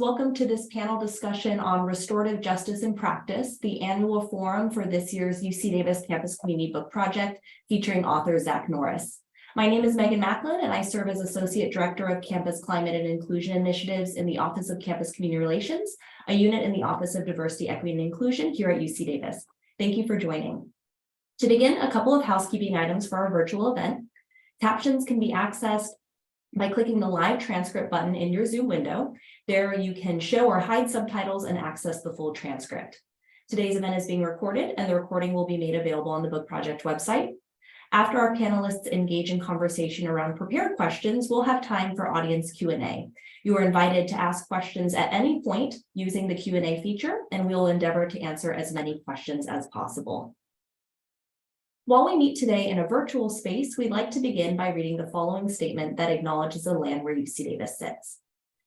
Welcome to this panel discussion on restorative justice in practice, the annual forum for this year's UC Davis Campus Community Book Project featuring author Zach Norris. My name is Megan Macklin, and I serve as Associate Director of Campus Climate and Inclusion Initiatives in the Office of Campus Community Relations, a unit in the Office of Diversity, Equity, and Inclusion here at UC Davis. Thank you for joining. To begin, a couple of housekeeping items for our virtual event. Captions can be accessed by clicking the live transcript button in your Zoom window. There you can show or hide subtitles and access the full transcript. Today's event is being recorded, and the recording will be made available on the Book Project website. After our panelists engage in conversation around prepared questions, we'll have time for audience Q&A. You are invited to ask questions at any point using the Q&A feature, and we will endeavor to answer as many questions as possible. While we meet today in a virtual space, we'd like to begin by reading the following statement that acknowledges the land where UC Davis sits.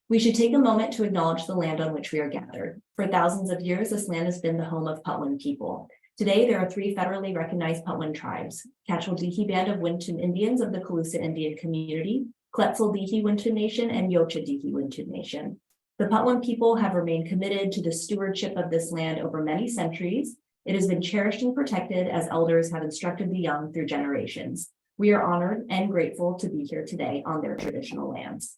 We should take a moment to acknowledge the land on which we are gathered. For thousands of years, this land has been the home of Winn people. Today, there are 3 federally recognized Winn tribes: Catchell-Dehe Band of Winton Indians of the Calusa Indian Community, Quetzal-Dehe Winton Nation, and Yocha-Dehe Winton Nation. The Winn people have remained committed to the stewardship of this land over many centuries. It has been cherished and protected as elders have instructed the young through generations. We are honored and grateful to be here today on their traditional lands.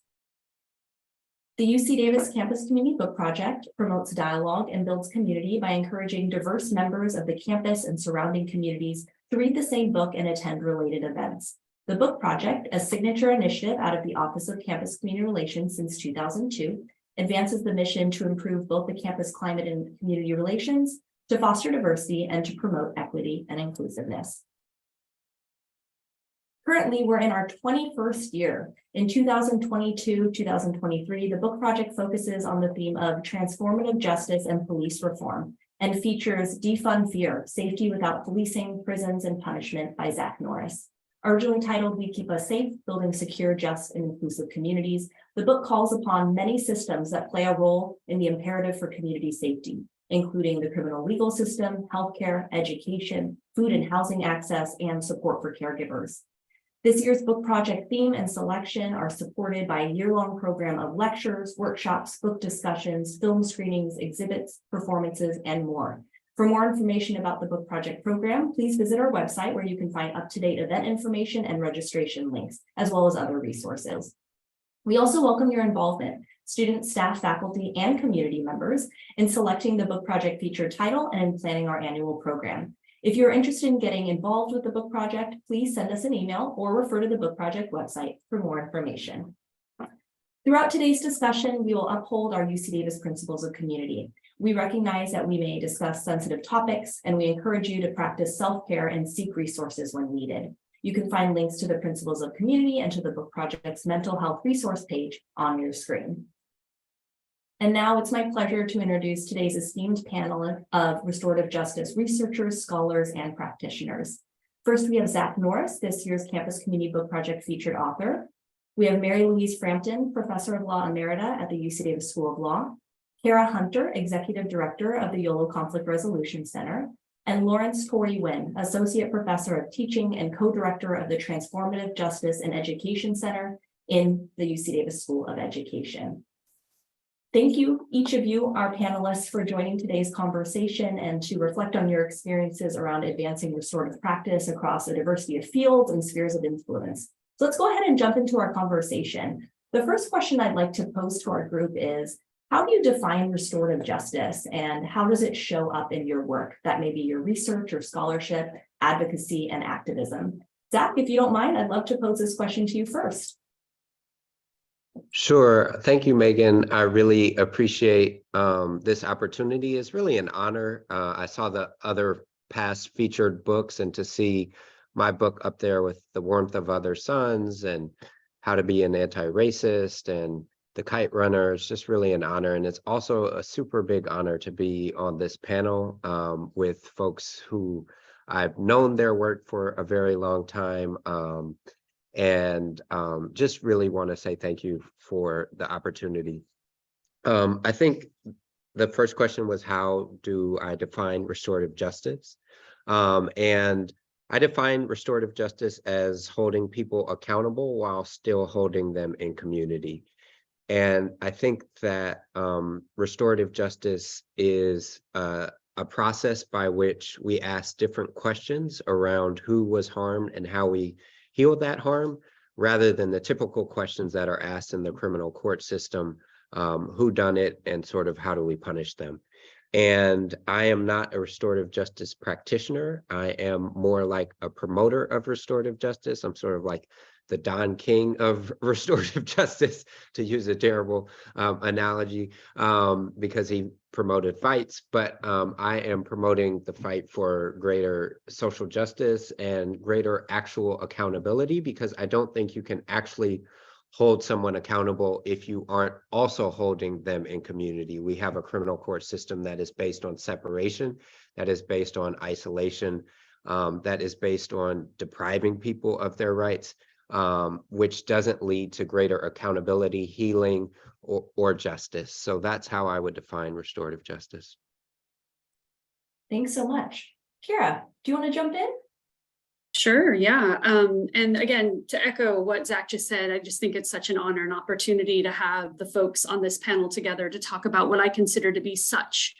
The UC Davis Campus Community Book Project promotes dialogue and builds community by encouraging diverse members of the campus and surrounding communities to read the same book and attend related events. The Book Project, a signature initiative out of the Office of Campus Community Relations since 2002, advances the mission to improve both the campus climate and community relations, to foster diversity, and to promote equity and inclusiveness. Currently, we're in our 21st year. In 2022-2023, the Book Project focuses on the theme of transformative justice and police reform and features Defund Fear, Safety Without Policing, Prisons, and Punishment by Zach Norris. Originally titled We Keep Us Safe, Building Secure, Just, and Inclusive Communities, the book calls upon many systems that play a role in the imperative for community safety, including the criminal legal system, healthcare, education, food and housing access, and support for caregivers. This year's book project theme and selection are supported by a year-long program of lectures, workshops, book discussions, film screenings, exhibits, performances, and more. For more information about the book project program, please visit our website where you can find up-to-date event information and registration links, as well as other resources. We also welcome your involvement, students, staff, faculty, and community members, in selecting the book project feature title and in planning our annual program. If you're interested in getting involved with the book project, please send us an email or refer to the book project website for more information. Throughout today's discussion, we will uphold our UC Davis principles of community. We recognize that we may discuss sensitive topics, and we encourage you to practice self-care and seek resources when needed. You can find links to the principles of community and to the book project's mental health resource page on your screen. And now it's my pleasure to introduce today's esteemed panel of restorative justice researchers, scholars, and practitioners. First, we have Zach Norris, this year's Campus Community Book Project featured author. We have Louise Frampton, Professor of Law Emerita at the UC Davis School of Law, Kara Hunter, Executive Director of the Yolo Conflict Resolution Center, and Torry Winn, Associate Professor of Teaching and Co-Director of the Transformative Justice and Education Center in the UC Davis School of Education. Thank you, each of you, our panelists, for joining today's conversation and to reflect on your experiences around advancing restorative practice across a diversity of fields and spheres of influence. So let's go ahead and jump into our conversation. The first question I'd like to pose to our group is, how do you define restorative justice, and how does it show up in your work? That may be your research or scholarship, advocacy, and activism. Zach, if you don't mind, I'd love to pose this question to you first. Sure. Thank you, Megan. I really appreciate this opportunity. It's really an honor. I saw the other past featured books, and to see my book up there with The Warmth of Other Suns and How to Be an Anti-Racist and The Kite Runner is just really an honor. And it's also a super big honor to be on this panel with folks who I've known their work for a very long time. And just really want to say thank you for the opportunity. I think the first question was, how do I define restorative justice? And I define restorative justice as holding people accountable while still holding them in community. And I think that restorative justice is a process by which we ask different questions around who was harmed and how we heal that harm, rather than the typical questions that are asked in the criminal court system, who done it and sort of how do we punish them. And I am not a restorative justice practitioner. I am more like a promoter of restorative justice. I'm sort of like the Don King of restorative justice, to use a terrible analogy, because he promoted fights. But I am promoting the fight for greater social justice and greater actual accountability, because I don't think you can actually hold someone accountable if you aren't also holding them in community. We have a criminal court system that is based on separation, that is based on isolation, that is based on depriving people of their rights, which doesn't lead to greater accountability, healing, or justice. So that's how I would define restorative justice. Thanks so much. Kira, do you want to jump in? Sure, yeah. And again, to echo what Zach just said, I just think it's such an honor and opportunity to have the folks on this panel together to talk about what I consider to be such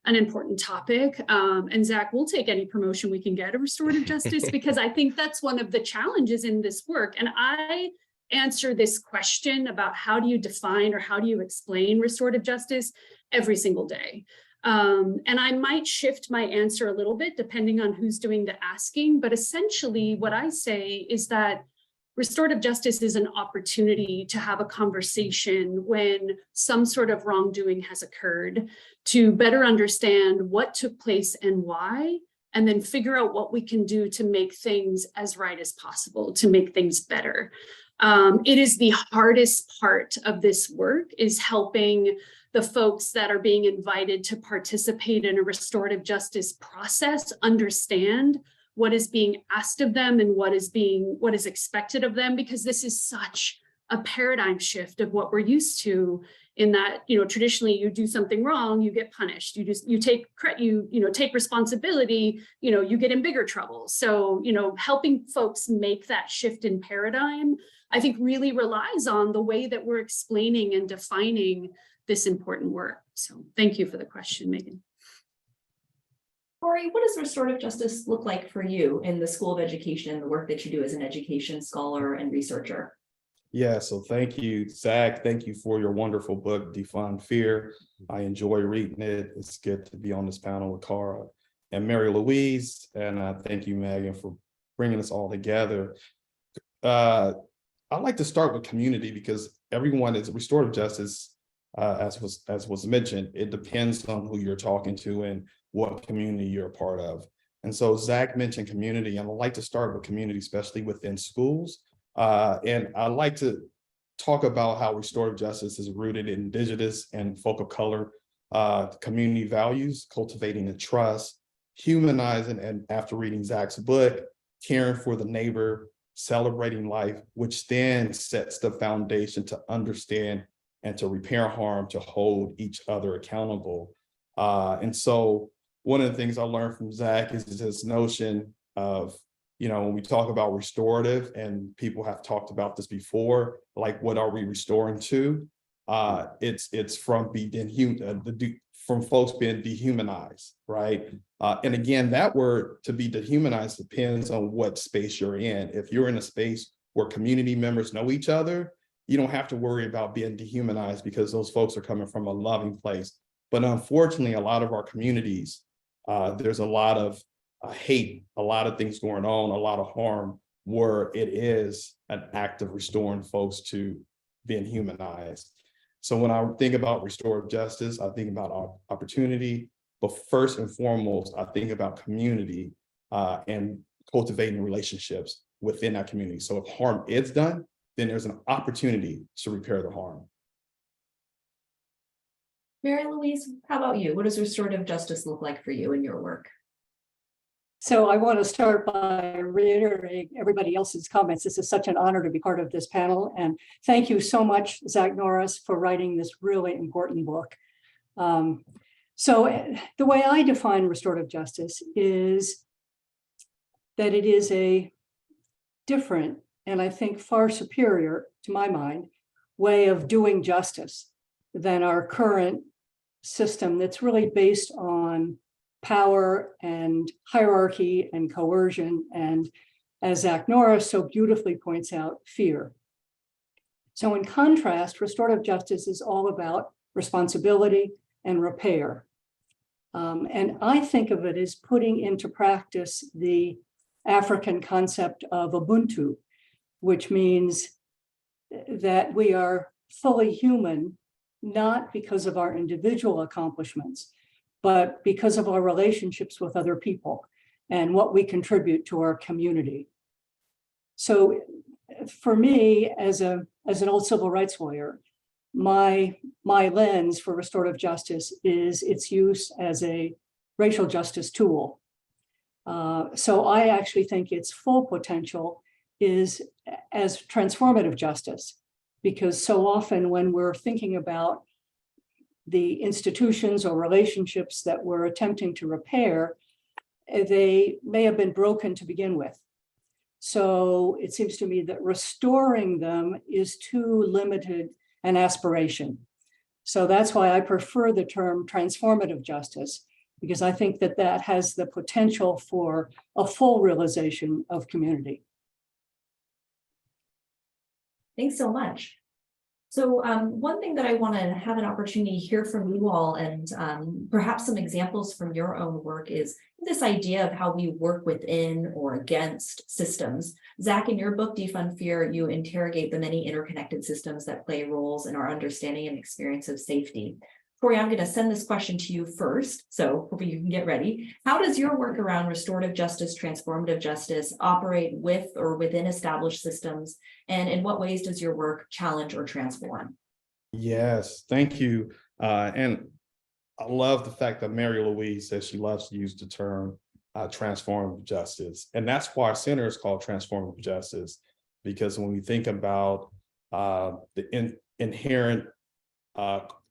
an important topic. And Zach, we'll take any promotion we can get of restorative justice, because I think that's one of the challenges in this work. And I answer this question about how do you define or how do you explain restorative justice every single day. And I might shift my answer a little bit depending on who's doing the asking, but essentially what I say is that restorative justice is an opportunity to have a conversation when some sort of wrongdoing has occurred, to better understand what took place and why, and then figure out what we can do to make things as right as possible, to make things better. It is the hardest part of this work, is helping the folks that are being invited to participate in a restorative justice process understand what is being asked of them and what is expected of them, because this is such a paradigm shift of what we're used to, in that, traditionally you do something wrong, you get punished, you take responsibility, you get in bigger trouble. So, helping folks make that shift in paradigm, I think really relies on the way that we're explaining and defining this important work. So thank you for the question, Megan. Torry, what does restorative justice look like for you in the School of Education and the work that you do as an education scholar and researcher? Yeah, so thank you, Zach. Thank you for your wonderful book, Defund Fear. I enjoy reading it. It's good to be on this panel with Cara and Mary Louise. And thank you, Megan, for bringing us all together. I'd like to start with community, because everyone is restorative justice. As was mentioned, it depends on who you're talking to and what community you're a part of. And so Zach mentioned community, and I'd like to start with community, especially within schools. And I'd like to talk about how restorative justice is rooted in Indigenous and folk of color community values, cultivating the trust, humanizing, and after reading Zach's book, caring for the neighbor, celebrating life, which then sets the foundation to understand and to repair harm, to hold each other accountable. And so one of the things I learned from Zach is this notion of, when we talk about restorative, and people have talked about this before, like what are we restoring to? It's from from folks being dehumanized, right? And again, that word, to be dehumanized, depends on what space you're in. If you're in a space where community members know each other, you don't have to worry about being dehumanized, because those folks are coming from a loving place. But unfortunately, a lot of our communities, there's a lot of hate, a lot of things going on, a lot of harm, where it is an act of restoring folks to being humanized. So when I think about restorative justice, I think about opportunity, but first and foremost, I think about community and cultivating relationships within that community. So if harm is done, then there's an opportunity to repair the harm. Mary Louise, how about you? What does restorative justice look like for you in your work? So I want to start by reiterating everybody else's comments. This is such an honor to be part of this panel. And thank you so much, Zach Norris, for writing this really important book. So the way I define restorative justice is that it is a different, and I think far superior, to my mind, way of doing justice than our current system that's really based on power and hierarchy and coercion, and, as Zach Norris so beautifully points out, fear. So in contrast, restorative justice is all about responsibility and repair. And I think of it as putting into practice the African concept of Ubuntu, which means that we are fully human, not because of our individual accomplishments, but because of our relationships with other people and what we contribute to our community. So for me, as an old civil rights lawyer, my lens for restorative justice is its use as a racial justice tool. So I actually think its full potential is as transformative justice, because so often when we're thinking about the institutions or relationships that we're attempting to repair, they may have been broken to begin with. So it seems to me that restoring them is too limited an aspiration. So that's why I prefer the term transformative justice, because I think that that has the potential for a full realization of community. Thanks so much. So one thing that I want to have an opportunity to hear from you all, and perhaps some examples from your own work, is this idea of how we work within or against systems. Zach, in your book, Defund Fear, you interrogate the many interconnected systems that play roles in our understanding and experience of safety. Torry, I'm going to send this question to you first, so hopefully you can get ready. How does your work around restorative justice, transformative justice operate with or within established systems? And in what ways does your work challenge or transform? Yes, thank you. And I love the fact that Mary Louise says she loves to use the term transformative justice. And that's why our center is called Transformative Justice, because when we think about the inherent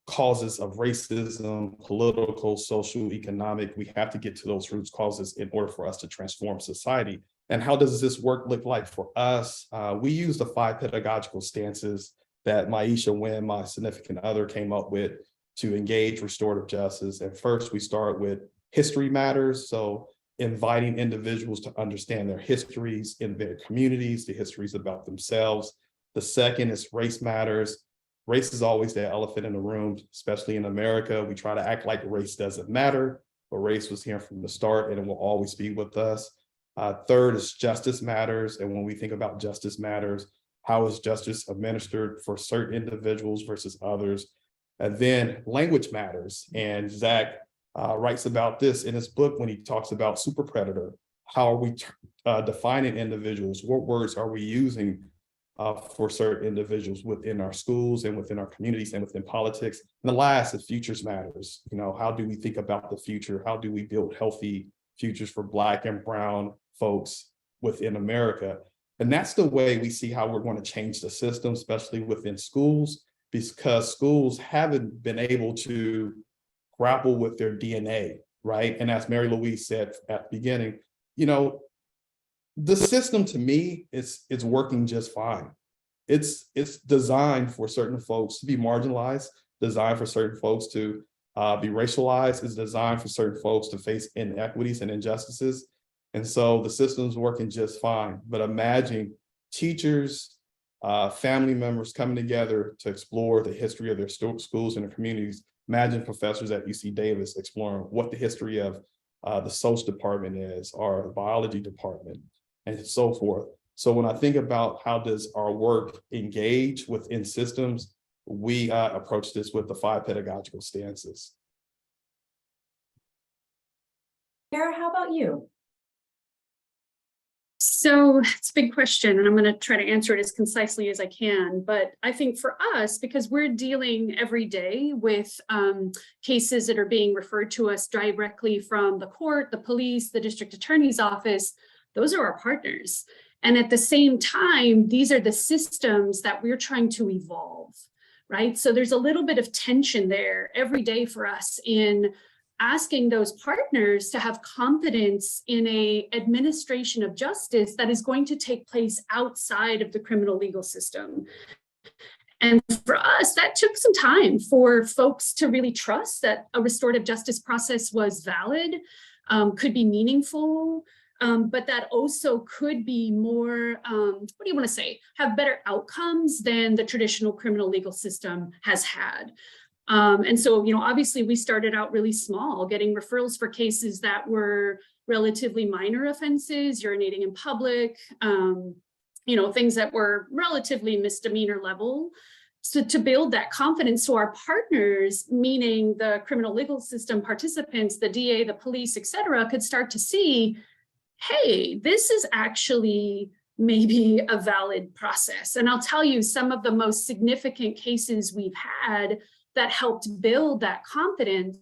causes of racism, political, social, economic, we have to get to those root causes in order for us to transform society. And how does this work look like for us? We use the 5 pedagogical stances that Winn, my significant other, came up with to engage restorative justice. And first, we start with history matters. So inviting individuals to understand their histories in their communities, the histories about themselves. The second is race matters. Race is always the elephant in the room, especially in America. We try to act like race doesn't matter, but race was here from the start and it will always be with us. Third is justice matters. And when we think about justice matters, how is justice administered for certain individuals versus others? And then language matters. And Zach writes about this in his book when he talks about super predator. How are we defining individuals? What words are we using for certain individuals within our schools and within our communities and within politics? And the last is futures matters. You know, how do we think about the future? How do we build healthy futures for Black and brown folks within America? And that's the way we see how we're going to change the system, especially within schools, because schools haven't been able to grapple with their DNA, right? And as Mary Louise said at the beginning, you know, the system to me is working just fine. It's designed for certain folks to be marginalized, designed for certain folks to be racialized, it's designed for certain folks to face inequities and injustices. And so the system's working just fine. But imagine teachers, family members coming together to explore the history of their schools and their communities. Imagine professors at UC Davis exploring what the history of the social department is, or the biology department, and so forth. So when I think about how does our work engage within systems, we approach this with the 5 pedagogical stances. Kara, how about you? So it's a big question, and I'm going to try to answer it as concisely as I can. But I think for us, because we're dealing every day with cases that are being referred to us directly from the court, the police, the district attorney's office, those are our partners. And at the same time, these are the systems that we're trying to evolve, right? So there's a little bit of tension there every day for us in asking those partners to have confidence in an administration of justice that is going to take place outside of the criminal legal system. And for us, that took some time for folks to really trust that a restorative justice process was valid, could be meaningful, but that also could be more, what do you want to say, have better outcomes than the traditional criminal legal system has had. And so, obviously we started out really small, getting referrals for cases that were relatively minor offenses, urinating in public, things that were relatively misdemeanor level. So to build that confidence, so our partners, meaning the criminal legal system participants, the DA, the police, et cetera, could start to see, hey, this is actually maybe a valid process. And I'll tell you, some of the most significant cases we've had that helped build that confidence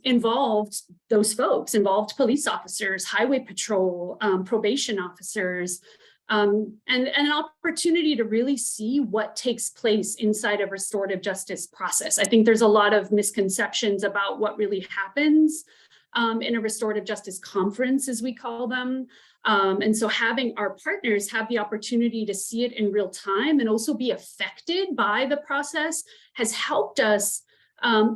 involved those folks, involved police officers, highway patrol, probation officers, and an opportunity to really see what takes place inside of restorative justice process. I think there's a lot of misconceptions about what really happens in a restorative justice conference, as we call them. And so having our partners have the opportunity to see it in real time and also be affected by the process has helped us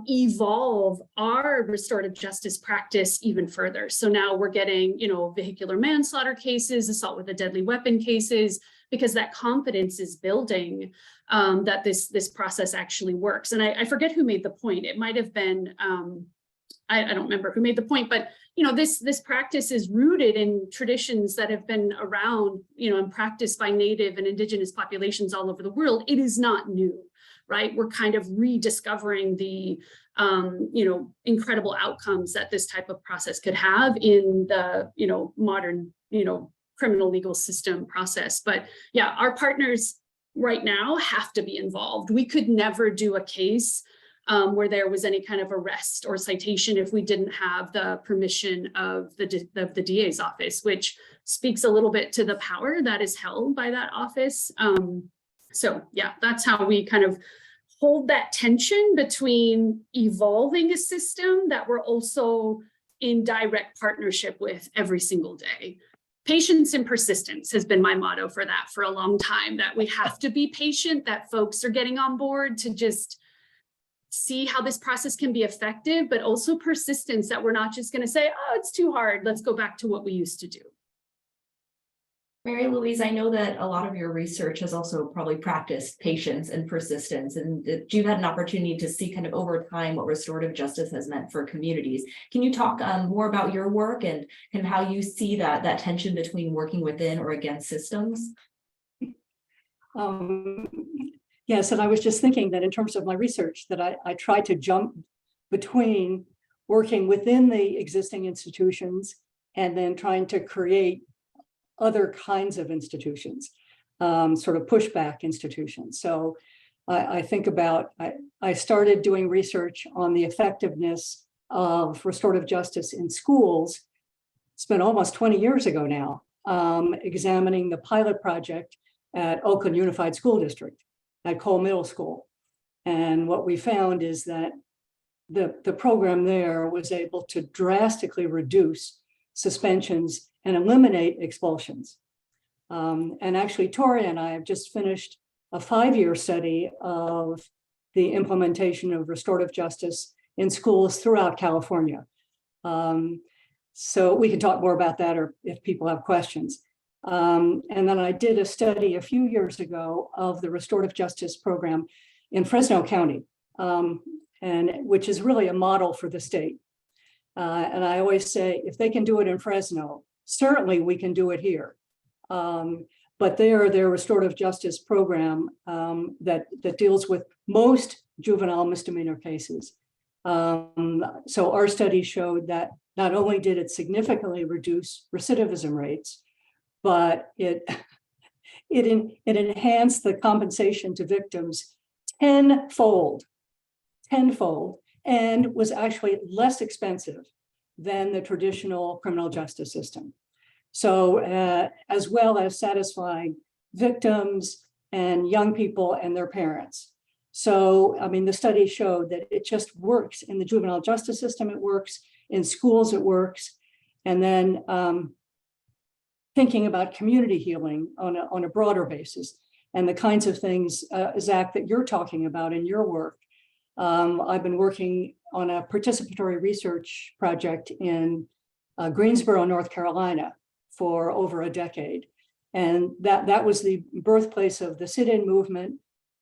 evolve our restorative justice practice even further. So now we're getting, vehicular manslaughter cases, assault with a deadly weapon cases, because that confidence is building that this process actually works. And I forget who made the point. It might have been, I don't remember who made the point, but this practice is rooted in traditions that have been around, and practiced by Native and Indigenous populations all over the world. It is not new. Right, we're kind of rediscovering the, incredible outcomes that this type of process could have in the, modern, criminal legal system process. But yeah, our partners right now have to be involved. We could never do a case where there was any kind of arrest or citation if we didn't have the permission of the DA's office, which speaks a little bit to the power that is held by that office. So yeah, that's how we kind of hold that tension between evolving a system that we're also in direct partnership with every single day. Patience and persistence has been my motto for that for a long time, that we have to be patient, that folks are getting on board to just see how this process can be effective, but also persistence, that we're not just going to say, oh, it's too hard, let's go back to what we used to do. Mary Louise, I know that a lot of your research has also probably practiced patience and persistence, and you've had an opportunity to see kind of over time what restorative justice has meant for communities. Can you talk more about your work and how you see that tension between working within or against systems? Yes, and I was just thinking that in terms of my research, that I try to jump between working within the existing institutions and then trying to create other kinds of institutions, sort of pushback institutions. So I think about, I started doing research on the effectiveness of restorative justice in schools. It's been almost 20 years ago now, examining the pilot project at Oakland Unified School District at Cole Middle School. And what we found is that the program there was able to drastically reduce suspensions and eliminate expulsions. And actually, Torry and I have just finished a 5-year study of the implementation of restorative justice in schools throughout California. So we can talk more about that, or if people have questions. And then I did a study a few years ago of the restorative justice program in Fresno County, and which is really a model for the state. And I always say, if they can do it in Fresno, certainly we can do it here. But their restorative justice program that deals with most juvenile misdemeanor cases. So our study showed that not only did it significantly reduce recidivism rates, but it enhanced the compensation to victims tenfold, and was actually less expensive than the traditional criminal justice system. So as well as satisfying victims and young people and their parents. So, I mean, the study showed that it just works in the juvenile justice system, it works in schools, it works. And then thinking about community healing on a broader basis. and the kinds of things, Zach, that you're talking about in your work. I've been working on a participatory research project in Greensboro, North Carolina for over a decade. And that was the birthplace of the sit-in movement,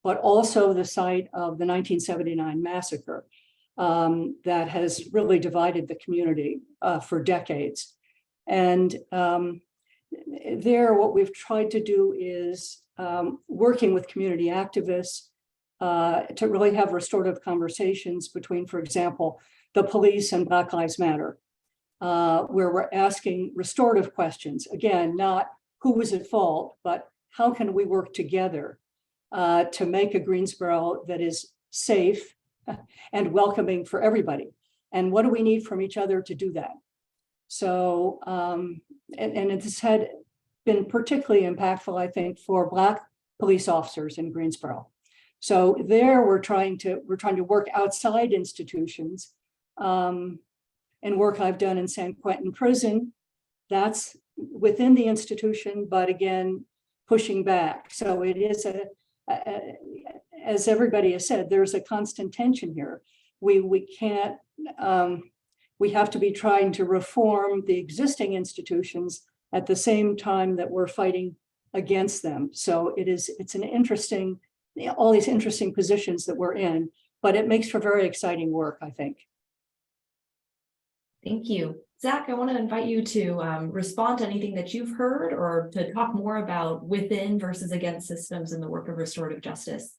but also the site of the 1979 massacre that has really divided the community for decades. And there, what we've tried to do is working with community activists to really have restorative conversations between, for example, the police and Black Lives Matter, where we're asking restorative questions. Again, not who was at fault, but how can we work together to make a Greensboro that is safe and welcoming for everybody? And what do we need from each other to do that? So, and it has been particularly impactful, I think, for Black police officers in Greensboro. So there we're trying to work outside institutions. And work I've done in San Quentin Prison, that's within the institution, but again, pushing back. So it is as everybody has said, there's a constant tension here. We can't, we have to be trying to reform the existing institutions at the same time that we're fighting against them. So it's an interesting, all these interesting positions that we're in, but it makes for very exciting work, I think. Thank you. Zach, I want to invite you to respond to anything that you've heard or to talk more about within versus against systems in the work of restorative justice.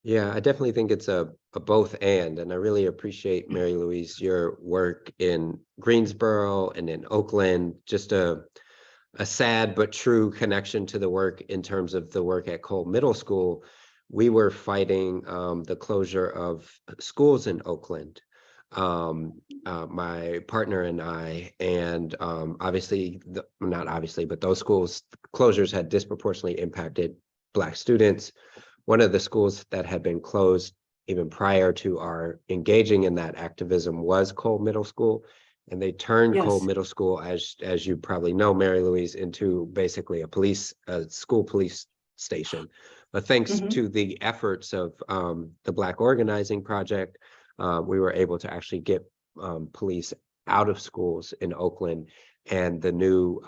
Yeah, I definitely think it's a both and I really appreciate, Mary Louise, your work in Greensboro and in Oakland, just a sad but true connection to the work in terms of the work at Cole Middle School. We were fighting the closure of schools in Oakland. My partner and I, and obviously, not obviously, but those schools closures had disproportionately impacted Black students. One of the schools that had been closed even prior to our engaging in that activism was Cole Middle School, and they turned Cole Middle School, as you probably know, Mary Louise, into basically a school police station. But thanks to the efforts of the Black Organizing Project, we were able to actually get police out of schools in Oakland, and the new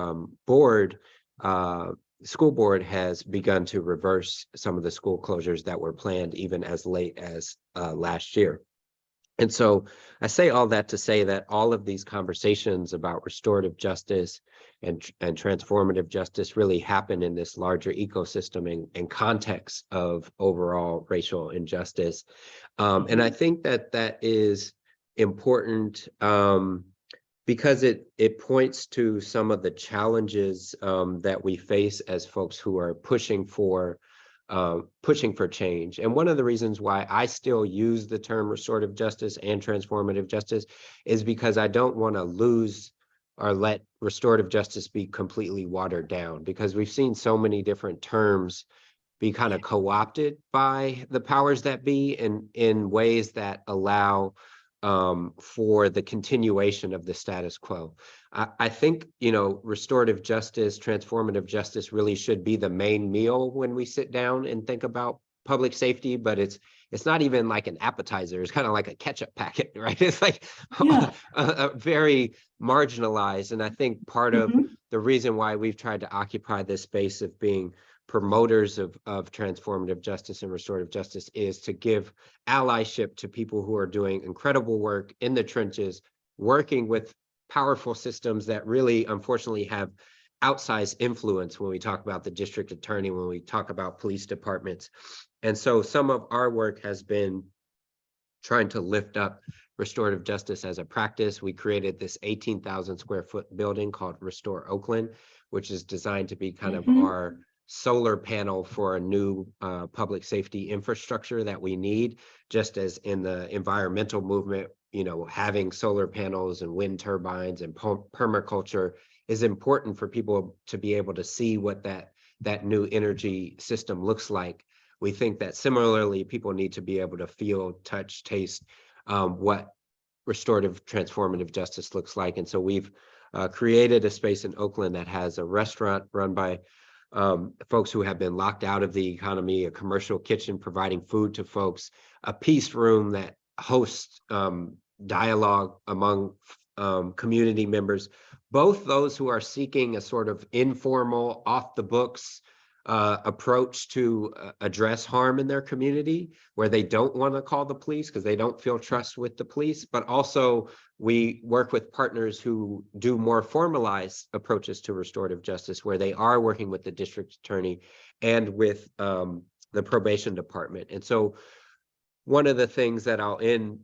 school board has begun to reverse some of the school closures that were planned even as late as last year. And so I say all that to say that all of these conversations about restorative justice and transformative justice really happen in this larger ecosystem and context of overall racial injustice. And I think that is important because it points to some of the challenges that we face as folks who are pushing for change. And one of the reasons why I still use the term restorative justice and transformative justice is because I don't want to lose or let restorative justice be completely watered down, because we've seen so many different terms be kind of co-opted by the powers that be in ways that allow for the continuation of the status quo. I think, restorative justice, transformative justice really should be the main meal when we sit down and think about public safety, but it's not even like an appetizer. It's kind of like a ketchup packet, right? It's like a very marginalized. And I think part of the reason why we've tried to occupy this space of being promoters of transformative justice and restorative justice is to give allyship to people who are doing incredible work in the trenches, working with powerful systems that really, unfortunately, have outsized influence when we talk about the district attorney, when we talk about police departments. And so some of our work has been trying to lift up restorative justice as a practice. We created this 18,000 square foot building called Restore Oakland, which is designed to be kind of our solar panel for a new public safety infrastructure that we need, just as in the environmental movement, having solar panels and wind turbines and permaculture is important for people to be able to see what that new energy system looks like. We think that similarly, people need to be able to feel, touch, taste what restorative transformative justice looks like. And so we've created a space in Oakland that has a restaurant run by folks who have been locked out of the economy, a commercial kitchen providing food to folks, a peace room that hosts dialogue among community members, both those who are seeking a sort of informal, off the books approach to address harm in their community, where they don't want to call the police because they don't feel trust with the police, but also we work with partners who do more formalized approaches to restorative justice, where they are working with the district attorney and with the probation department. And so one of the things that I'll end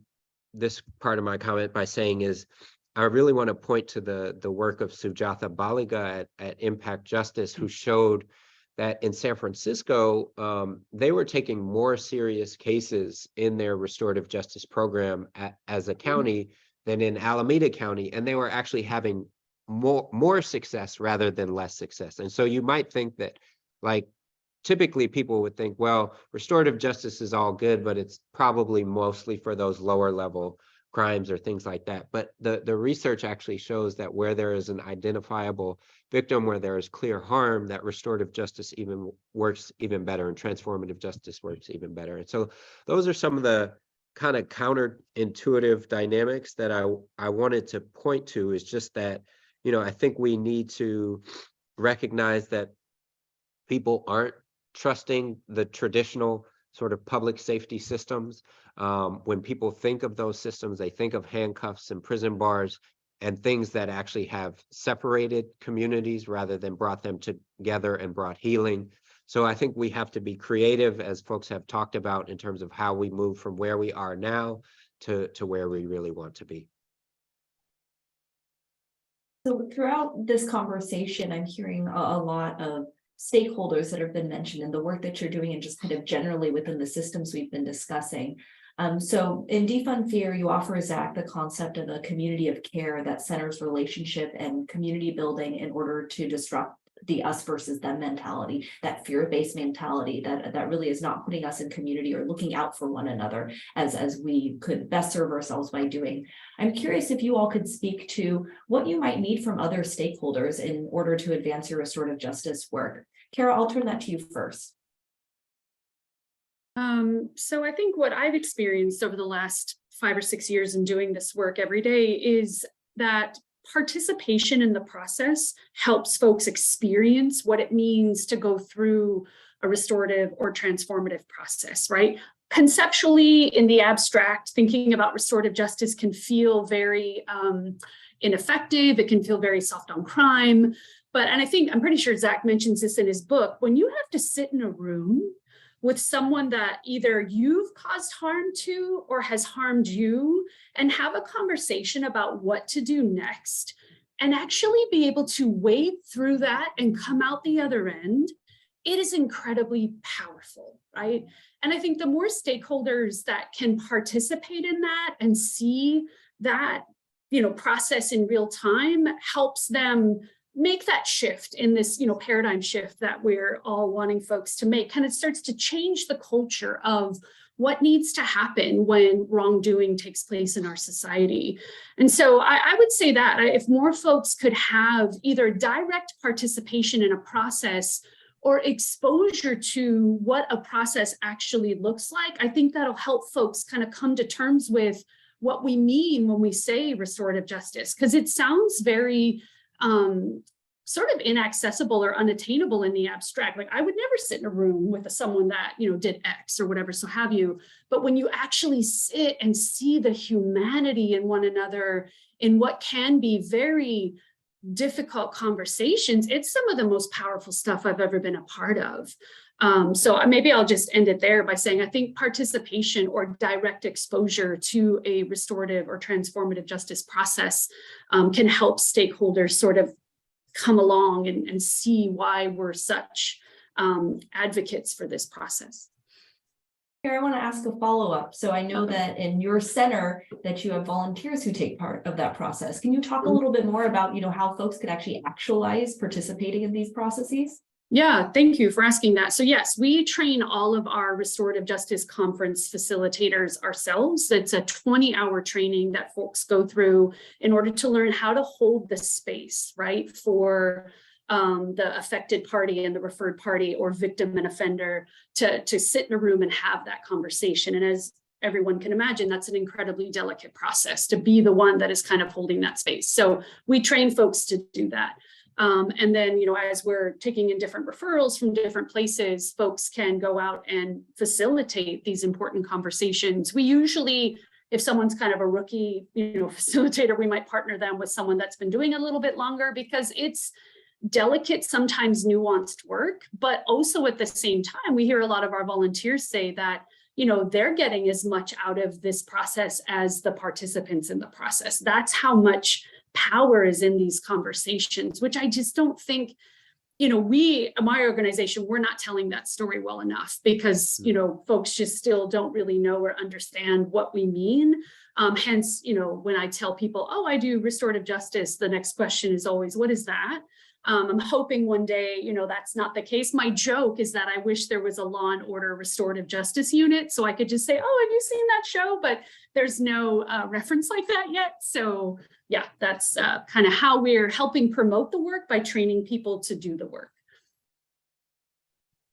this part of my comment by saying is, I really want to point to the work of Sujatha Baliga at Impact Justice, who showed that in San Francisco, they were taking more serious cases in their restorative justice program as a county than in Alameda County, and they were actually having more success rather than less success. And so you might think that, like, typically people would think, well, restorative justice is all good, but it's probably mostly for those lower level crimes or things like that. But the research actually shows that where there is an identifiable victim, where there is clear harm, that restorative justice even works even better, and transformative justice works even better. And so those are some of the kind of counterintuitive dynamics that I wanted to point to, is just that, you know, I think we need to recognize that people aren't trusting the traditional sort of public safety systems. When people think of those systems, they think of handcuffs and prison bars and things that actually have separated communities rather than brought them together and brought healing. So I think we have to be creative, as folks have talked about, in terms of how we move from where we are now to where we really want to be. So throughout this conversation, I'm hearing a lot of stakeholders that have been mentioned in the work that you're doing, and just kind of generally within the systems we've been discussing. So in Defund Fear, you offer, Zach, the concept of a community of care that centers relationship and community building in order to disrupt the us versus them mentality, that fear-based mentality that really is not putting us in community or looking out for one another as we could best serve ourselves by doing. I'm curious if you all could speak to what you might need from other stakeholders in order to advance your restorative justice work. Kara, I'll turn that to you first. So I think what I've experienced over the last 5 or 6 years in doing this work every day is that participation in the process helps folks experience what it means to go through a restorative or transformative process, right? Conceptually, in the abstract, thinking about restorative justice can feel very ineffective. It can feel very soft on crime. And I'm pretty sure Zach mentions this in his book, when you have to sit in a room with someone that either you've caused harm to or has harmed you, and have a conversation about what to do next, and actually be able to wade through that and come out the other end, it is incredibly powerful, right? And I think the more stakeholders that can participate in that and see that, process in real time, helps them make that shift in this, paradigm shift that we're all wanting folks to make. Kind of starts to change the culture of what needs to happen when wrongdoing takes place in our society. And so I would say that if more folks could have either direct participation in a process or exposure to what a process actually looks like, I think that'll help folks kind of come to terms with what we mean when we say restorative justice, because it sounds very sort of inaccessible or unattainable in the abstract. Like, I would never sit in a room with someone that, did X or whatever, so have you. But when you actually sit and see the humanity in one another in what can be very difficult conversations, it's some of the most powerful stuff I've ever been a part of. So maybe I'll just end it there by saying, I think participation or direct exposure to a restorative or transformative justice process can help stakeholders sort of come along and see why we're such advocates for this process. Here, I want to ask a follow-up. So I know that in your center that you have volunteers who take part of that process. Can you talk a little bit more about, how folks could actually actualize participating in these processes? Yeah, thank you for asking that. So yes, we train all of our restorative justice conference facilitators ourselves. It's a 20-hour training that folks go through in order to learn how to hold the space, right, for the affected party and the referred party or victim and offender to sit in a room and have that conversation. And as everyone can imagine, that's an incredibly delicate process to be the one that is kind of holding that space. So we train folks to do that. And then, as we're taking in different referrals from different places, folks can go out and facilitate these important conversations. We usually, if someone's kind of a rookie, facilitator, we might partner them with someone that's been doing it a little bit longer, because it's delicate, sometimes nuanced work. But also at the same time, we hear a lot of our volunteers say that, they're getting as much out of this process as the participants in the process. That's how much power is in these conversations, which I just don't think, my organization, we're not telling that story well enough, because, folks just still don't really know or understand what we mean. Hence, when I tell people, oh, I do restorative justice, the next question is always, what is that? I'm hoping one day, that's not the case. My joke is that I wish there was a Law and Order restorative justice unit, so I could just say, oh, have you seen that show? But there's no reference like that yet. So yeah, that's kind of how we're helping promote the work, by training people to do the work.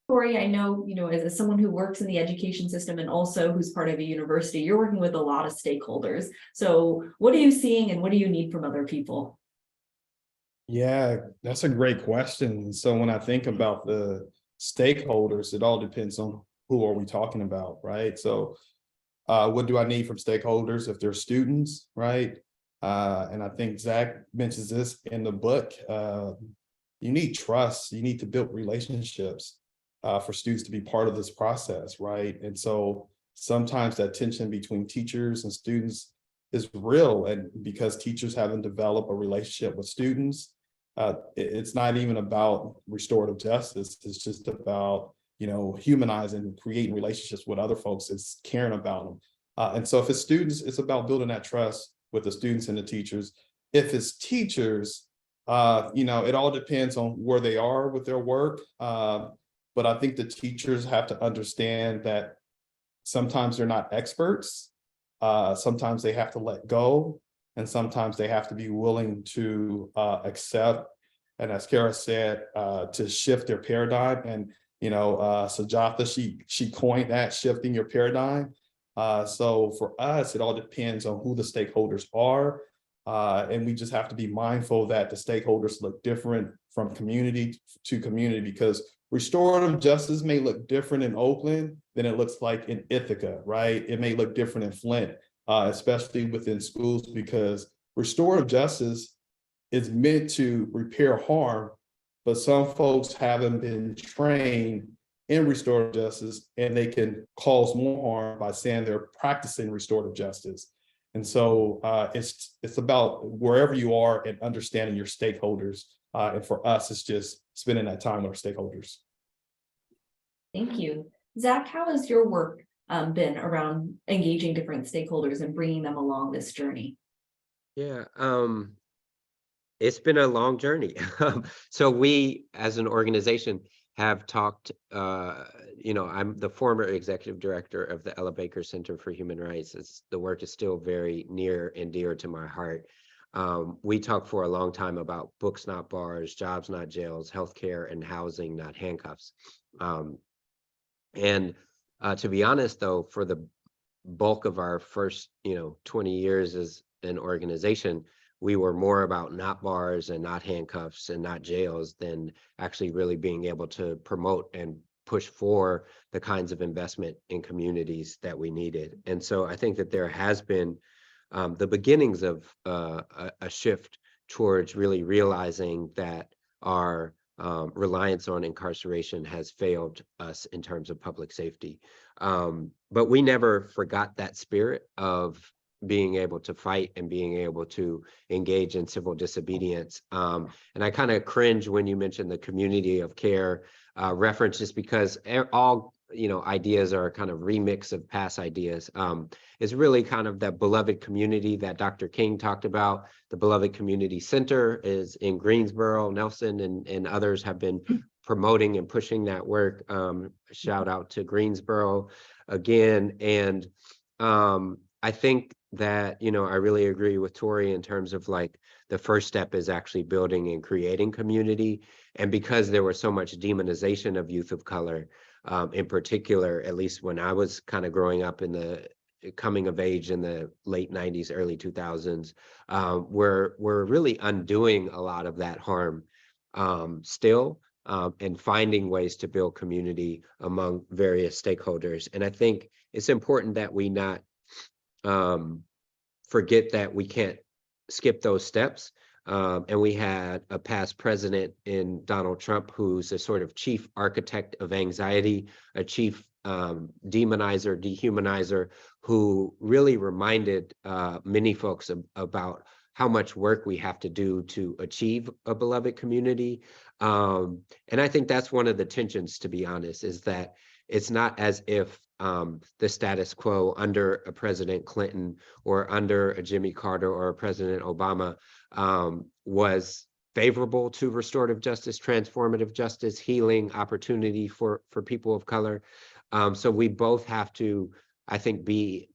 Torry, I know, as someone who works in the education system and also who's part of a university, you're working with a lot of stakeholders. So what are you seeing and what do you need from other people? Yeah, that's a great question. So when I think about the stakeholders, it all depends on who are we talking about, right? So what do I need from stakeholders if they're students, right? And I think Zach mentions this in the book. You need trust. You need to build relationships for students to be part of this process, right? And so sometimes that tension between teachers and students is real, and because teachers haven't developed a relationship with students, it's not even about restorative justice. It's just about, humanizing and creating relationships with other folks. It's caring about them. And so if it's students, it's about building that trust with the students and the teachers. If it's teachers, it all depends on where they are with their work. But I think the teachers have to understand that sometimes they're not experts. Sometimes they have to let go, and sometimes they have to be willing to accept, and as Kara said, to shift their paradigm. And Sajatha, she coined that, shifting your paradigm. So for us, it all depends on who the stakeholders are, and we just have to be mindful that the stakeholders look different from community to community, because restorative justice may look different in Oakland than it looks like in Ithaca, right? It may look different in Flint, especially within schools, because restorative justice is meant to repair harm, but some folks haven't been trained in restorative justice, and they can cause more harm by saying they're practicing restorative justice. And so it's about wherever you are and understanding your stakeholders. And for us, it's just spending that time with our stakeholders. Thank you. Zach, how has your work been around engaging different stakeholders and bringing them along this journey? Yeah, it's been a long journey. So we, as an organization, have talked, I'm the former executive director of the Ella Baker Center for Human Rights. The work is still very near and dear to my heart. We talked for a long time about books, not bars, jobs, not jails, healthcare and housing, not handcuffs. And to be honest, though, for the bulk of our first, 20 years as an organization, we were more about not bars and not handcuffs and not jails than actually really being able to promote and push for the kinds of investment in communities that we needed. And so I think that there has been the beginnings of a shift towards really realizing that our reliance on incarceration has failed us in terms of public safety. But we never forgot that spirit of being able to fight and being able to engage in civil disobedience. And I kind of cringe when you mention the community of care reference, just because all ideas are a kind of remix of past ideas. It's really kind of that beloved community that Dr. King talked about. The Beloved Community Center is in Greensboro. Nelson and others have been promoting and pushing that work. Shout out to Greensboro again. And I think that, you know, I really agree with Torry in terms of like the first step is actually building and creating community. And because there was so much demonization of youth of color, in particular, at least when I was kind of growing up in the coming of age in the late 90s, early 2000s, we're really undoing a lot of that harm still, and finding ways to build community among various stakeholders. And I think it's important that we not forget that we can't skip those steps. And we had a past president in Donald Trump, who's a sort of chief architect of anxiety, a chief demonizer, dehumanizer, who really reminded many folks about how much work we have to do to achieve a beloved community. And I think that's one of the tensions, to be honest, is that it's not as if the status quo under a President Clinton or under a Jimmy Carter or a President Obama was favorable to restorative justice, transformative justice, healing, opportunity for people of color. So we both have to, I think, be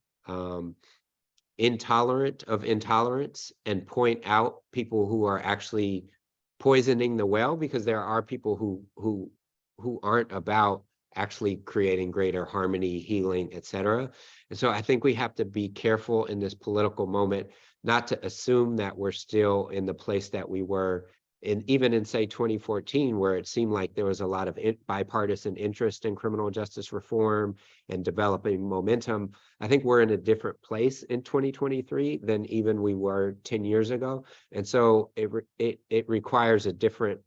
intolerant of intolerance and point out people who are actually poisoning the well, because there are people who aren't about actually creating greater harmony, healing, etc. And so I think we have to be careful in this political moment not to assume that we're still in the place that we were in, even in, say, 2014, where it seemed like there was a lot of bipartisan interest in criminal justice reform and developing momentum. I think we're in a different place in 2023 than even we were 10 years ago. And so it requires a different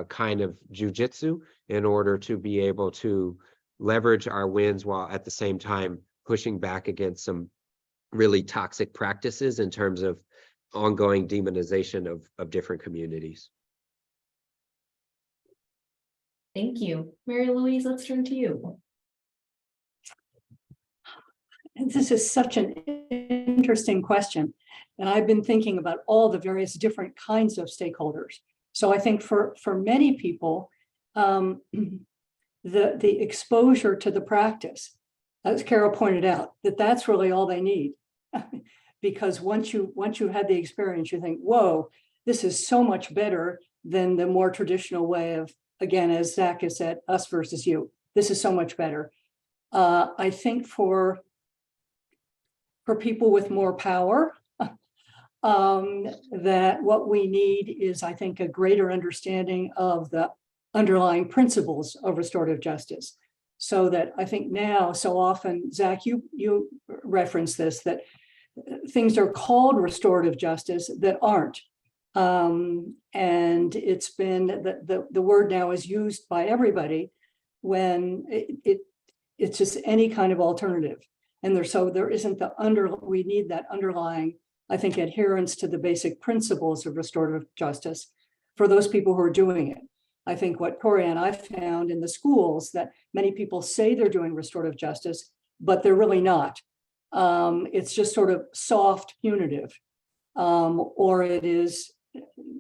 kind of jujitsu in order to be able to leverage our wins while at the same time pushing back against some really toxic practices in terms of ongoing demonization of different communities. Thank you. Mary Louise, let's turn to you. And this is such an interesting question. And I've been thinking about all the various different kinds of stakeholders. So I think for many people, the exposure to the practice, as Carol pointed out, that's really all they need. Because once you had the experience, you think, whoa, this is so much better than the more traditional way of, again, as Zach has said, us versus you. This is so much better. I think for people with more power, that what we need is, I think, a greater understanding of the underlying principles of restorative justice. So that I think now, so often, Zach, you reference this, that things are called restorative justice that aren't. And it's been, the word now is used by everybody when it's just any kind of alternative. And there isn't we need that underlying, I think, adherence to the basic principles of restorative justice for those people who are doing it. I think what Torry and I found in the schools, that many people say they're doing restorative justice, but they're really not. It's just sort of soft punitive, or it is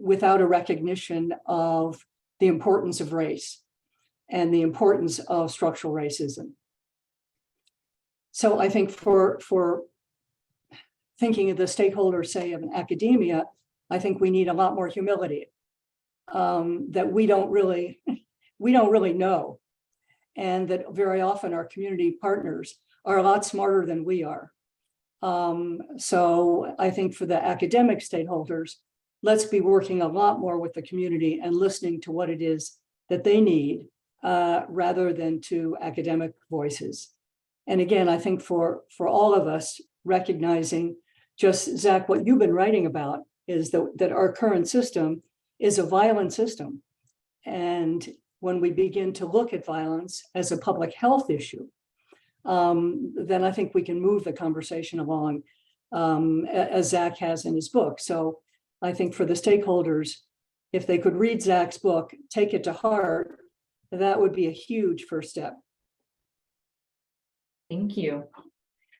without a recognition of the importance of race and the importance of structural racism. So I think for thinking of the stakeholders, say, of an academia, I think we need a lot more humility, that we don't really know, and that very often our community partners are a lot smarter than we are. So I think for the academic stakeholders, let's be working a lot more with the community and listening to what it is that they need, rather than to academic voices. And again, I think for all of us, recognizing, just Zach, what you've been writing about is that our current system is a violent system. And when we begin to look at violence as a public health issue, then I think we can move the conversation along, as Zach has in his book. So I think for the stakeholders, if they could read Zach's book, take it to heart, that would be a huge first step. Thank you.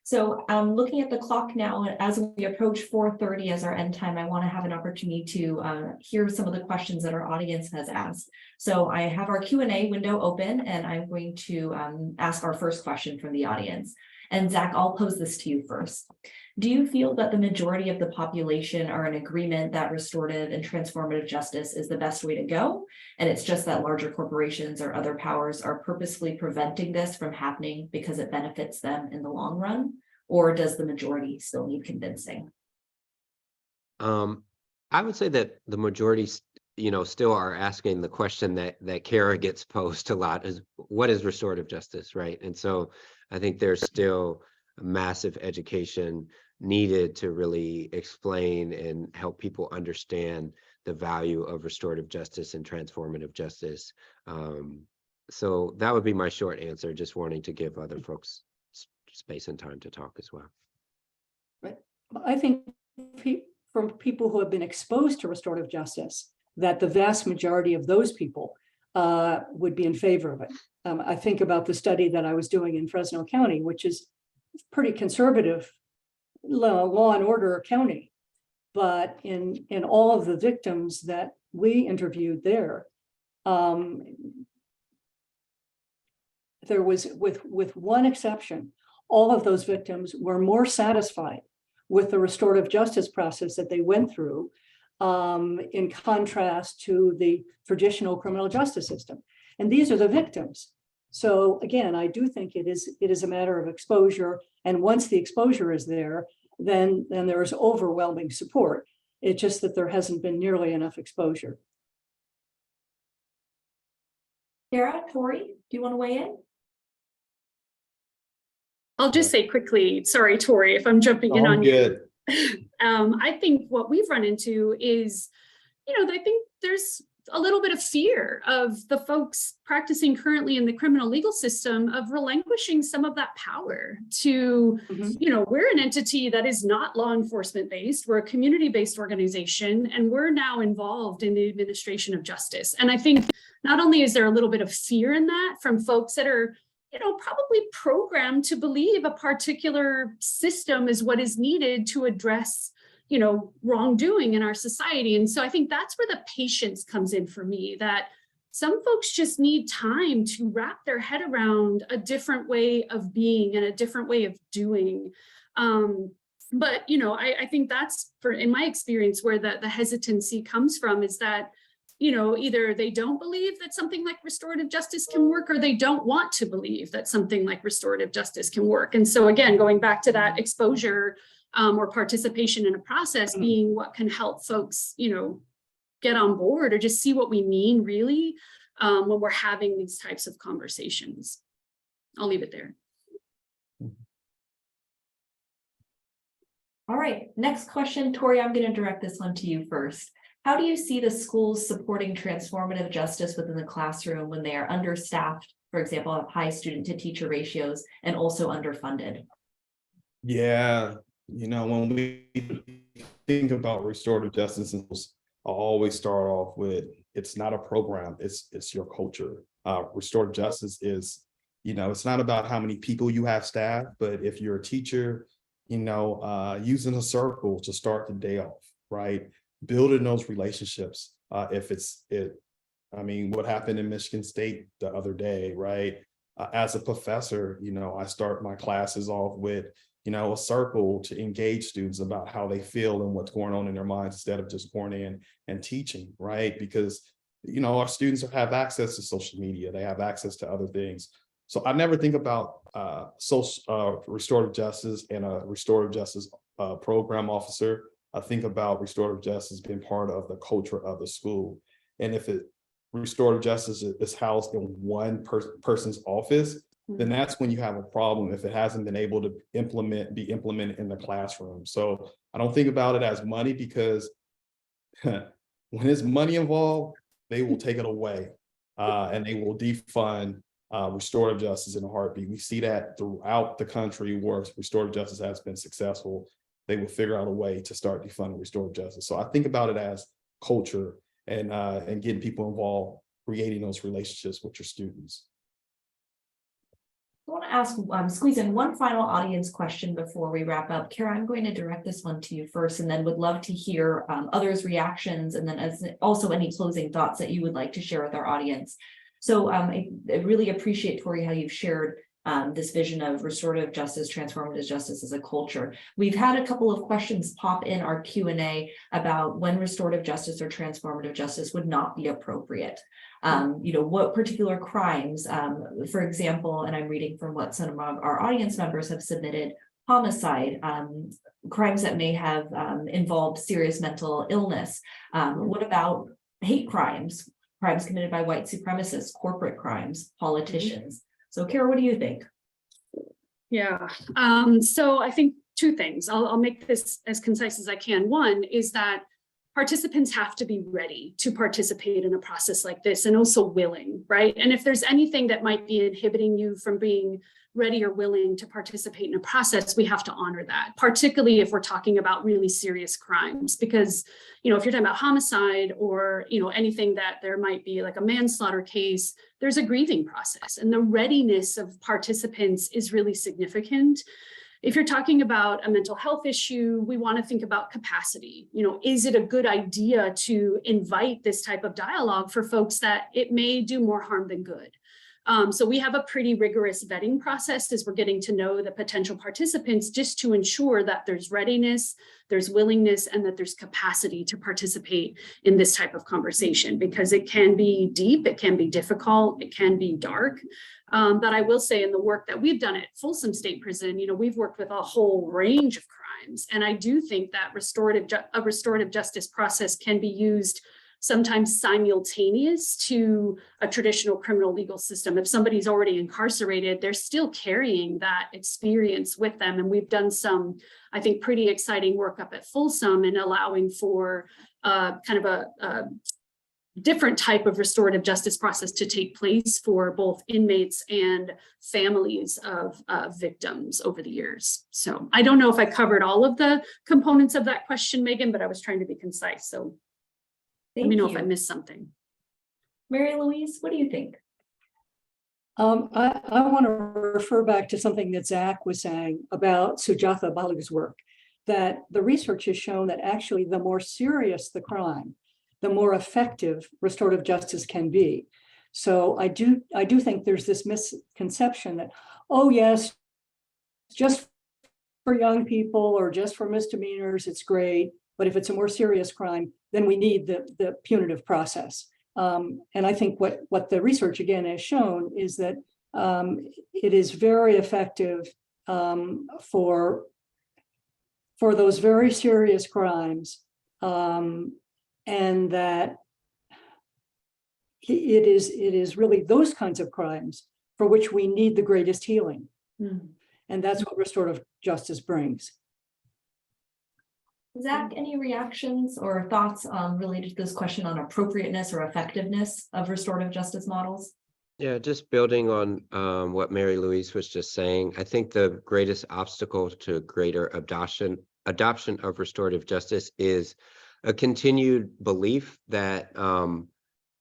So looking at the clock now, as we approach 4:30 as our end time, I want to have an opportunity to hear some of the questions that our audience has asked. So I have our Q&A window open, and I'm going to ask our first question from the audience. And Zach, I'll pose this to you first. Do you feel that the majority of the population are in agreement that restorative and transformative justice is the best way to go? And it's just that larger corporations or other powers are purposefully preventing this from happening because it benefits them in the long run? Or does the majority still need convincing? I would say that the majority, still are asking the question that Kara gets posed a lot is, what is restorative justice, right? And so I think there's still a massive education needed to really explain and help people understand the value of restorative justice and transformative justice. So that would be my short answer, just wanting to give other folks space and time to talk as well. Right. I think from people who have been exposed to restorative justice, that the vast majority of those people would be in favor of it. I think about the study that I was doing in Fresno County, which is pretty conservative law and order county. But in all of the victims that we interviewed there, there was, with one exception, all of those victims were more satisfied with the restorative justice process that they went through, in contrast to the traditional criminal justice system. And these are the victims. So again, I do think it is a matter of exposure. And once the exposure is there, then there is overwhelming support. It's just that there hasn't been nearly enough exposure. Kara, Torry, do you want to weigh in? I'll just say quickly, sorry, Torry, if I'm jumping in on you. I think what we've run into is, I think there's a little bit of fear of the folks practicing currently in the criminal legal system of relinquishing some of that power to, we're an entity that is not law enforcement based. We're a community-based organization, and we're now involved in the administration of justice. And I think not only is there a little bit of fear in that from folks that are probably programmed to believe a particular system is what is needed to address, wrongdoing in our society. And so I think that's where the patience comes in for me, that some folks just need time to wrap their head around a different way of being and a different way of doing. But, I think that's, in my experience, where the hesitancy comes from, is that either they don't believe that something like restorative justice can work, or they don't want to believe that something like restorative justice can work. And so again, going back to that exposure or participation in a process being what can help folks, get on board or just see what we mean really when we're having these types of conversations. I'll leave it there. All right, next question, Torry, I'm going to direct this one to you first. How do you see the schools supporting transformative justice within the classroom when they are understaffed, for example, have high student to teacher ratios, and also underfunded? Yeah, when we think about restorative justice, I always start off with, it's not a program, it's your culture. Restorative justice is, it's not about how many people you have staff, but if you're a teacher, using a circle to start the day off, right? Building those relationships. What happened in Michigan State the other day, right? As a professor, I start my classes off with, a circle to engage students about how they feel and what's going on in their minds, instead of just going in and teaching, right? Because, our students have access to social media, they have access to other things. So I never think about restorative justice and a restorative justice program officer. I think about restorative justice being part of the culture of the school. And if restorative justice is housed in one person's office, then that's when you have a problem if it hasn't been able to be implemented in the classroom. So I don't think about it as money, because when there's money involved, they will take it away and they will defund restorative justice in a heartbeat. We see that throughout the country where restorative justice has been successful. They will figure out a way to start defunding restorative justice. So I think about it as culture and getting people involved, creating those relationships with your students. I want to ask, squeeze in one final audience question before we wrap up. Kara, I'm going to direct this one to you first, and then would love to hear others' reactions, and then also any closing thoughts that you would like to share with our audience. So I really appreciate, Torry, how you've shared this vision of restorative justice, transformative justice as a culture. We've had a couple of questions pop in our Q&A about when restorative justice or transformative justice would not be appropriate. What particular crimes, for example, and I'm reading from what some of our audience members have submitted, homicide, crimes that may have involved serious mental illness. What about hate crimes, crimes committed by white supremacists, corporate crimes, politicians? So Kara, what do you think? Yeah, so I think two things. I'll make this as concise as I can. One is that participants have to be ready to participate in a process like this and also willing, right? And if there's anything that might be inhibiting you from being ready or willing to participate in a process, we have to honor that, particularly if we're talking about really serious crimes. Because, if you're talking about homicide or, anything that there might be like a manslaughter case, there's a grieving process, and the readiness of participants is really significant. If you're talking about a mental health issue, we want to think about capacity. Is it a good idea to invite this type of dialogue for folks that it may do more harm than good? So we have a pretty rigorous vetting process as we're getting to know the potential participants, just to ensure that there's readiness, there's willingness, and that there's capacity to participate in this type of conversation, because it can be deep, it can be difficult, it can be dark. But I will say, in the work that we've done at Folsom State Prison, we've worked with a whole range of crimes. And I do think that a restorative justice process can be used sometimes simultaneous to a traditional criminal legal system. If somebody's already incarcerated, they're still carrying that experience with them. And we've done some, I think, pretty exciting work up at Folsom in allowing for kind of a different type of restorative justice process to take place for both inmates and families of victims over the years. So I don't know if I covered all of the components of that question, Megan, but I was trying to be concise. So let me know if I missed something. Mary Louise, what do you think? I want to refer back to something that Zach was saying about Sujatha Balu's work, that the research has shown that actually the more serious the crime, the more effective restorative justice can be. So I do think there's this misconception that, oh yes, just for young people or just for misdemeanors, it's great. But if it's a more serious crime, then we need the punitive process. And I think what the research again has shown is that it is very effective for those very serious crimes, and that it is really those kinds of crimes for which we need the greatest healing. And that's what restorative justice brings. Zach, any reactions or thoughts related to this question on appropriateness or effectiveness of restorative justice models? Yeah, just building on what Mary Louise was just saying, I think the greatest obstacle to greater adoption of restorative justice is a continued belief that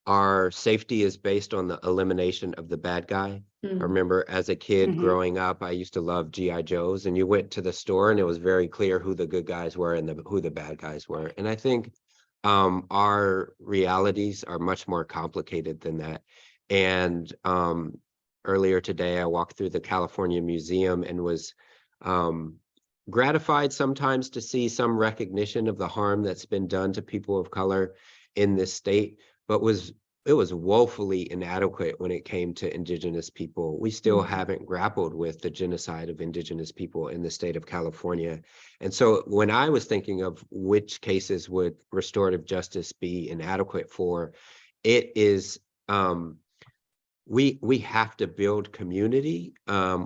our safety is based on the elimination of the bad guy. I remember as a kid growing up, I used to love G.I. Joes, and you went to the store and it was very clear who the good guys were and who the bad guys were. And I think our realities are much more complicated than that. And earlier today, I walked through the California Museum and was gratified sometimes to see some recognition of the harm that's been done to people of color in this state, but it was woefully inadequate when it came to Indigenous people. We still haven't grappled with the genocide of Indigenous people in the state of California. And so when I was thinking of which cases would restorative justice be inadequate for, it is we have to build community.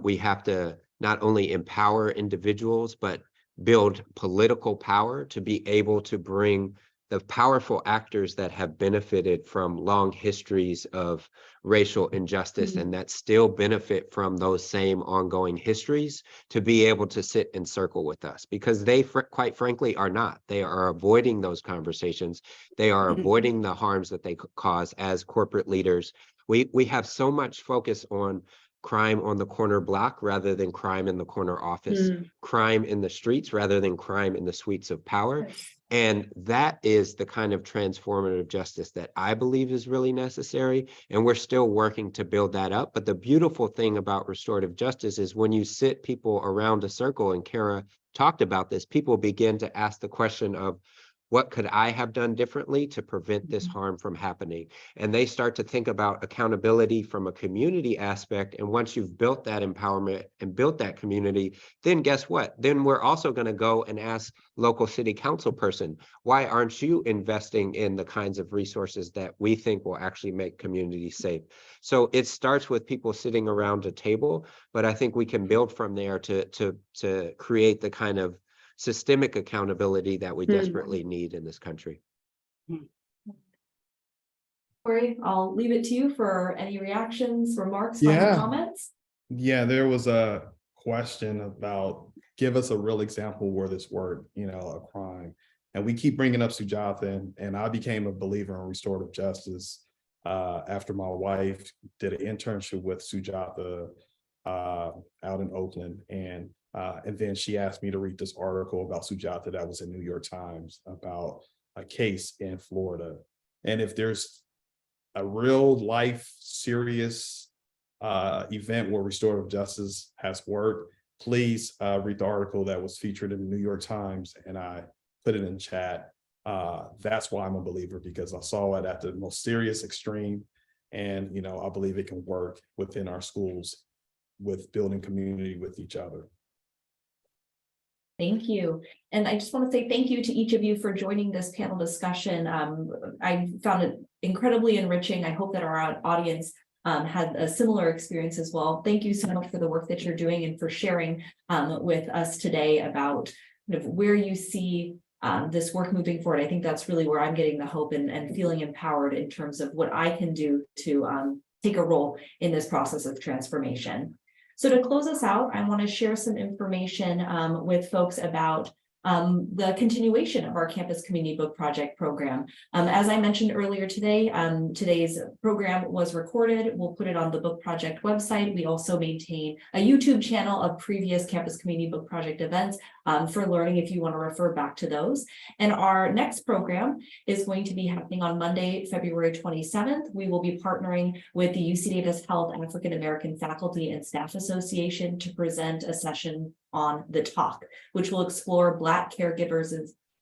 We have to not only empower individuals, but build political power to be able to bring the powerful actors that have benefited from long histories of racial injustice and that still benefit from those same ongoing histories to be able to sit and circle with us, because they quite frankly are not. They are avoiding those conversations. They are avoiding the harms that they cause as corporate leaders. We have so much focus on crime on the corner block rather than crime in the corner office, crime in the streets rather than crime in the suites of power. And that is the kind of transformative justice that I believe is really necessary. And we're still working to build that up. But the beautiful thing about restorative justice is when you sit people around a circle, and Kara talked about this, people begin to ask the question of, what could I have done differently to prevent this harm from happening? And they start to think about accountability from a community aspect. And once you've built that empowerment and built that community, then guess what? Then we're also going to go and ask local city council person, why aren't you investing in the kinds of resources that we think will actually make communities safe? So it starts with people sitting around a table, but I think we can build from there to create the kind of systemic accountability that we desperately need in this country. Torry, I'll leave it to you for any reactions, remarks, Yeah. final comments. Yeah, there was a question about, give us a real example where this worked, a crime. And we keep bringing up Sujatha, and I became a believer in restorative justice after my wife did an internship with Sujatha out in Oakland. And then she asked me to read this article about Sujatha that was in New York Times about a case in Florida. And if there's a real life serious event where restorative justice has worked, please read the article that was featured in the New York Times, and I put it in chat. That's why I'm a believer, because I saw it at the most serious extreme. And, I believe it can work within our schools with building community with each other. Thank you. And I just want to say thank you to each of you for joining this panel discussion. I found it incredibly enriching. I hope that our audience had a similar experience as well. Thank you so much for the work that you're doing and for sharing with us today about where you see this work moving forward. I think that's really where I'm getting the hope and feeling empowered in terms of what I can do to take a role in this process of transformation. So to close us out, I want to share some information with folks about the continuation of our Campus Community Book Project program. As I mentioned earlier today, today's program was recorded. We'll put it on the Book Project website. We also maintain a YouTube channel of previous Campus Community Book Project events for learning if you want to refer back to those. And our next program is going to be happening on Monday, February 27th. We will be partnering with the UC Davis Health African American Faculty and Staff Association to present a session on The Talk, which will explore Black caregivers'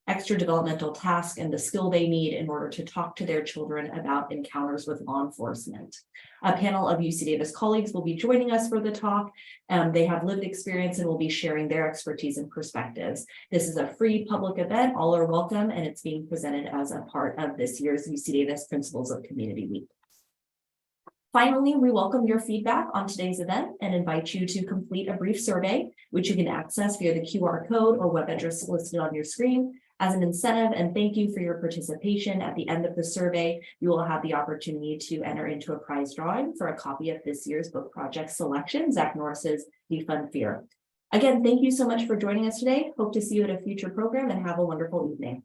extra developmental tasks and the skill they need in order to talk to their children about encounters with law enforcement. A panel of UC Davis colleagues will be joining us for the talk. They have lived experience and will be sharing their expertise and perspectives. This is a free public event. All are welcome, and it's being presented as a part of this year's UC Davis Principles of Community Week. Finally, we welcome your feedback on today's event and invite you to complete a brief survey, which you can access via the QR code or web address listed on your screen. As an incentive and thank you for your participation, at the end of the survey, you will have the opportunity to enter into a prize drawing for a copy of this year's book project selection, Zach Norris's Defund Fear. Again, thank you so much for joining us today. Hope to see you at a future program and have a wonderful evening.